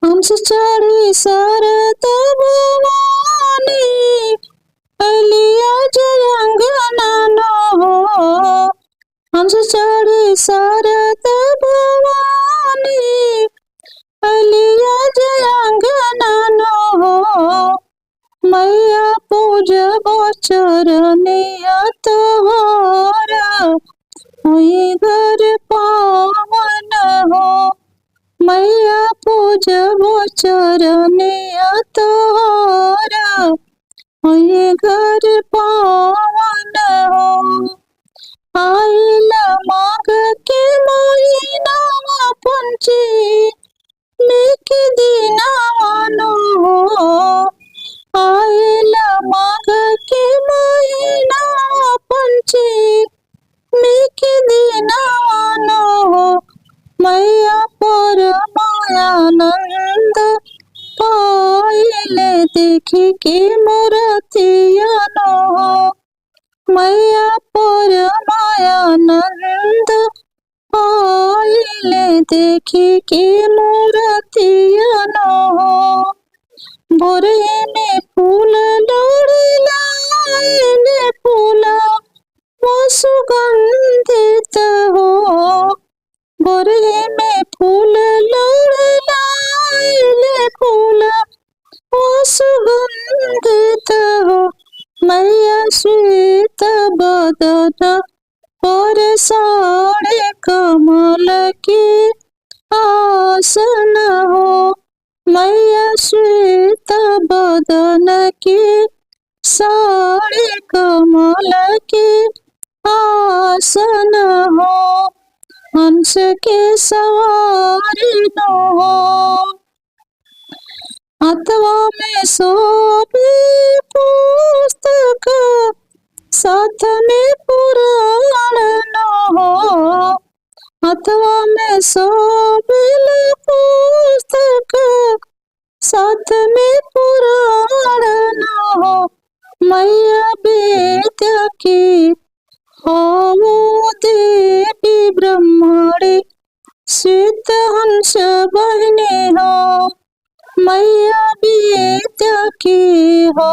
हंस चढ़ी शरद भवानी, अलिया जय अंगना हो। हंस चढ़ी शरद भवानी, अलिया जय अंगना हो। मैया पूजबो चरनिया तोहरा, हुई घर पावन हो। मैया पूजबो चरनिया तोहरा, हुई घर पावन हो। आइल माघ के महीनावा पंची, निक दिनावा हो। आइल माघ के महीनावा पंची, निक दिनावा हो। मैया परमानंद पाइले देखी के मूर्तिया हो। मैया परमानंद पाइले देखी के मूर्तिया हो। भोरे में फूल लोड़ी लाइले फूला वो सुगंधित हो। भोरे में फूल लोड़ी लाइले फूला वो सुगंधित हो। मैया श्वेत बदन पर साड़े कमल की आसन हो। मैया श्वेत बदन की साड़े कमल की आसन हो। हंस के सवारी हो, अथवा में शोभे पुस्तक, साथ में पुराण न हो। अथवा में शोभे पुस्तक, साथ में पुराण न हो। मैया वेद की हो देवी ब्रह्मणी, श्वेत हंस बहने हो। मैया वेद की हो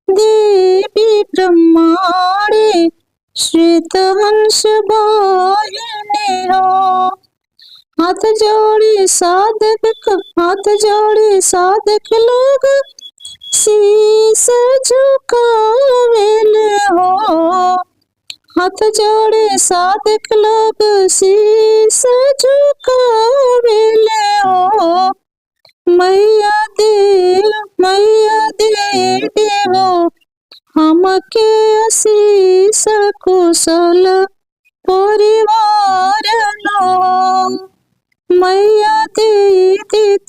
देवी ब्रह्मणी, श्वेत हंस बहने हो। हाथ जोड़ी साधक लोग शीस झुकावेल हो। हाथ जोड़े साधक लोग शीस झुकावेल हो। मैया दे देवो हमके आशीष कुशल परिवार नो। मैया दे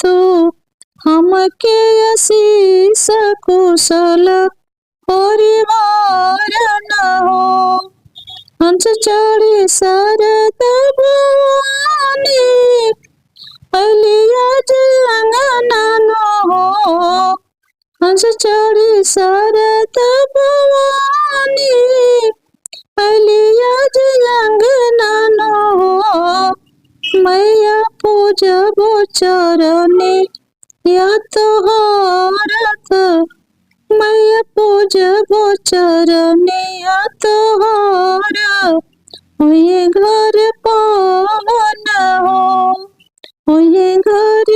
तो हमके आशीष कुशल परिवार न हो। हंस चढ़ी शरद भवानी, अलिया जय अंगना हो। हंस चढ़ी शरद भवानी, अलिया जय अंगना हो। मैया पूजबो चरने या तोहरत, मैया पूजबो चरने या तोहरा, हुई घर पावन हो। हुई घर